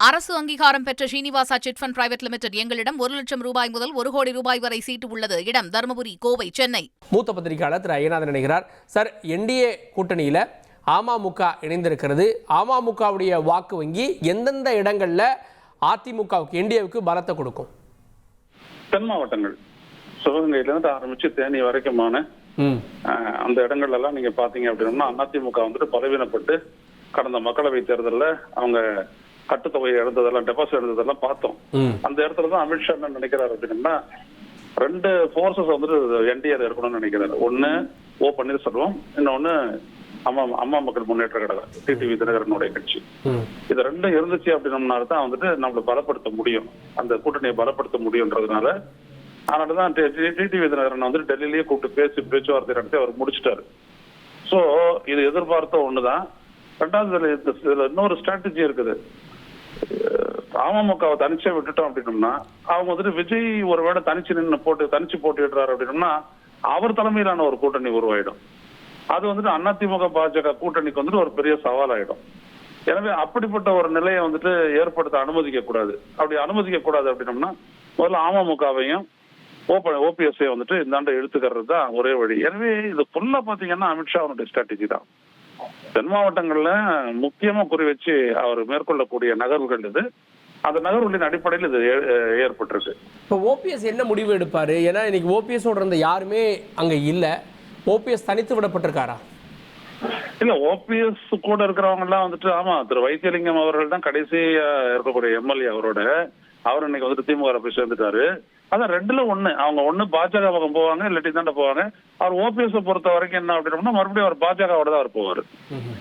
அரசு அங்கீகாரம் பெற்ற Srinivasa chit fund private limited எங்களிடம் 1 லட்சம் ரூபாய் முதல் 1 கோடி ரூபாய் வரை சீட்டு உள்ளது. இடம் தருமபுரி, கோவை, சென்னை. மூத்த பத்திரிகையாளர் திரு ஐயநாதன் இணைகிறார். சார், என்டிஏ கூட்டணியில் அமமுக இணைந்திருக்கிறது. அமமுகவுடைய வாக்கு வங்கி எந்தெந்த இடங்கள்ல அதிமுகவுக்கு என்டிஏவுக்கு பலத்தை கொடுக்கும்? தென் மாவட்டங்கள், சிவகங்கையிலிருந்து ஆரம்பிச்சு தேனி வரைக்குமான அந்த இடங்கள்ல எல்லாம் நீங்க பாத்தீங்க அப்படின்னா அதிமுக வந்துட்டு பலவீனப்பட்டு கடந்த மக்களவை தேர்தலில் அவங்க கட்டுத்தொகை எழுந்ததெல்லாம் டெபாசிட் எழுந்ததெல்லாம் பார்த்தோம். அந்த இடத்துலதான் அமித்ஷா என்ன நினைக்கிறாரு அப்படின்னா, 2 போர்சஸ் வந்துட்டு என்டிஏ இருக்கணும்னு நினைக்கிறாரு. ஒண்ணு ஓ பன்னீர்செல்வம், இன்னொன்னு அம்மா மக்கள் முன்னேற்ற கழகம் டிடிவி தினகரனுடைய கட்சி. இது 2 இருந்துச்சு அப்படின்னா தான் வந்துட்டு நம்மளை பலப்படுத்த முடியும், அந்த கூட்டணியை பலப்படுத்த முடியும்ன்றதுனால. அதனாலதான் டிடிவி தினகரன் வந்துட்டு டெல்லியிலேயே கூப்பிட்டு பேச்சுவார்த்தை நடத்தி அவர் முடிச்சிட்டாரு. சோ இது எதிர்பார்த்த ஒண்ணுதான். ரெண்டாவது இதுல இன்னொரு ஸ்ட்ராட்டஜி இருக்குது. அமமுகவை தனிச்சே விட்டுட்டோம் அப்படின்னோம்னா, அவங்க வந்துட்டு விஜய் ஒருவேளை தனிச்சு போட்டிடுறாரு அப்படின்னோம்னா அவர் தலைமையிலான ஒரு கூட்டணி உருவாயிடும். அது வந்துட்டு அதிமுக பாஜக கூட்டணிக்கு வந்துட்டு ஒரு பெரிய சவால் ஆயிடும். எனவே அப்படிப்பட்ட ஒரு நிலையை வந்துட்டு ஏற்படுத்த அனுமதிக்க கூடாது. அப்படி அனுமதிக்க கூடாது அப்படின்னோம்னா முதல்ல அமமுகவையும் ஓபிஎஸ்ஐ வந்துட்டு இந்த ஆண்டு இழுத்துக்கிறது தான் ஒரே வழி. எனவே இது ஃபுல்லா பாத்தீங்கன்னா அமித்ஷாவுடைய ஸ்ட்ராட்டஜி தான். தென் மாவட்டங்கள்ல முக்கியமா குறி வச்சு அவர் மேற்கொள்ளக்கூடிய நகர்வுகள் இது. அந்த நகர்வுகளின் அடிப்படையில் இது ஏற்பட்டிருக்கு. இப்போ ஓபிஎஸ் என்ன முடிவு எடுப்பாரு? ஏன்னா இன்னைக்கு ஓபிஎஸோட இருந்த யாருமே அங்க இல்ல. ஓபிஎஸ் தனித்து விடப்பட்டிருக்காரா? இல்ல, ஓபிஎஸ் கூட இருக்கிறவங்க எல்லாம் வந்துட்டு ஆமா திரு வைத்தியலிங்கம் அவர்கள் தான் கடைசியா இருக்கக்கூடிய எம்எல்ஏ. அவர் இன்னைக்கு வந்துட்டு திமுக போய் சேர்ந்துட்டாரு. அதான் 2ல 1. அவங்க ஒண்ணு பாஜக பக்கம் போவாங்க, இல்லாட்டி தாண்ட போவாங்க. அவர் ஓபிஎஸ் பொறுத்த வரைக்கும் என்ன அப்படின்னா மறுபடியும் அவர் பாஜகவோட தான் அவர் போவாரு.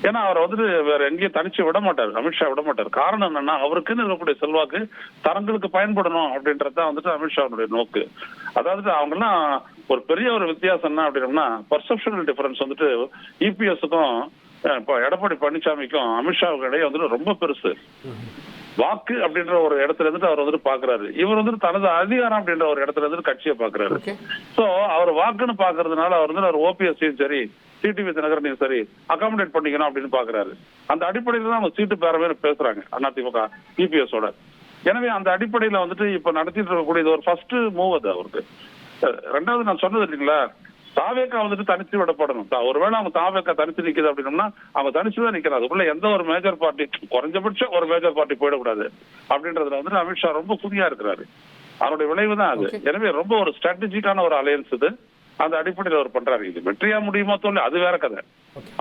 ஏன்னா அவர் வந்துட்டு வேற எங்கேயும் தனிச்சு விட மாட்டார், அமித்ஷா விட மாட்டார். காரணம் என்னன்னா அவருக்குன்னு இருக்கக்கூடிய செல்வாக்கு தரங்களுக்கு பயன்படணும் அப்படின்றதான் வந்துட்டு அமித்ஷாவுடைய நோக்கு. அதாவது அவங்க எல்லாம் ஒரு பெரிய ஒரு வித்தியாசம் என்ன அப்படின்னா பர்செப்ஷனல் டிஃபரன்ஸ் வந்துட்டு இபிஎஸ்க்கும் இப்போ எடப்பாடி பழனிசாமிக்கும் அமித்ஷாவுக்கு இடையே வந்துட்டு ரொம்ப பெருசு. வாக்கு அப்படின்ற ஒரு இடத்துல இருந்துட்டு அவர் வந்துட்டு பாக்குறாரு. இவர் வந்துட்டு தனது அதிகாரம் அப்படின்ற ஒரு இடத்துல இருந்துட்டு கட்சியை பாக்குறாரு. சோ அவர் வாக்குன்னு பாக்குறதுனால அவர் வந்து ஓபிஎஸ்சியும் சரி டிடிவி தினகரனையும் சரி அகாமடேட் பண்ணிக்கணும் அப்படின்னு பாக்குறாரு. அந்த அடிப்படையில தான் அவங்க சீட்டு பேரவே பேசுறாங்க அதிமுக இபிஎஸோட. எனவே அந்த அடிப்படையில வந்துட்டு இப்ப நடத்திட்டு இருக்கக்கூடிய ஒரு ஃபர்ஸ்ட் மூவ் அது அவருக்கு. ரெண்டாவது நான் சொன்னது இல்லைங்களா, தாவேக்கா வந்துட்டு தனிச்சு விடப்படணும். ஒருவேளை அவங்க தாவேக்கா தனிச்சு நிக்குது அப்படின்னோம்னா அவங்க தனிச்சுதான் நிக்கிறாங்க. அதுக்குள்ள எந்த ஒரு மேஜர் பார்ட்டி, குறைஞ்சபட்சம் ஒரு மேஜர் பார்ட்டி போயிடக்கூடாது அப்படின்றதுல வந்துட்டு அமித்ஷா ரொம்ப புதியா இருக்கிறாரு. அவருடைய விளைவு தான் அது. எனவே ரொம்ப ஒரு ஸ்ட்ராட்டஜிக்கான ஒரு அலையன்ஸ் இது. அந்த அடிப்படையில் அவர் பண்றாரு. இது வெற்றியா முடியுமா தோல்வி அது வேற கதை.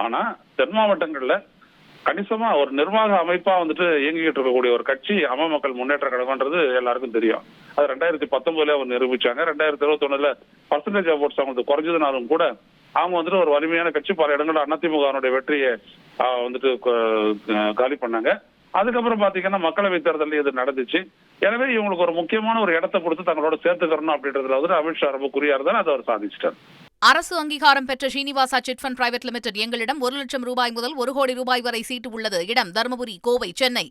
ஆனா தென் மாவட்டங்கள்ல கணிசமா ஒரு நிர்வாக அமைப்பா வந்துட்டு இயங்கிட்டு இருக்கக்கூடிய ஒரு கட்சி அம்மா மக்கள் முன்னேற்ற கழகம்ன்றது எல்லாருக்கும் தெரியும். அது 2019 அவர் நிரூபிச்சாங்க. 2021 பர்சன்டேஜ் ஆஃப் ஓட்ஸ் அவங்களுக்கு குறைஞ்சதுனாலும் கூட அவங்க வந்துட்டு ஒரு வலிமையான கட்சி. பல இடங்கள்ல அதிமுக வெற்றியை வந்துட்டு காலி பண்ணாங்க. அதுக்கப்புறம் பாத்தீங்கன்னா மக்களவை தேர்தல் இது நடந்துச்சு. எனவே இவங்களுக்கு ஒரு முக்கியமான ஒரு இடத்தை கொடுத்து தங்களோட சேர்த்துக்கணும் அப்படின்றதுல வந்துட்டு அமித்ஷா ரொம்ப குறியா இருந்தாலும் அதை அவர் சாதிச்சிட்டார். அரசு அங்கீகாரம் பெற்ற Srinivasa chit fund private limited எங்களிடம் 1 லட்சம் ரூபாய் முதல் 1 கோடி ரூபாய் வரை சீட்டு உள்ளது. இடம் தருமபுரி, கோவை, சென்னை.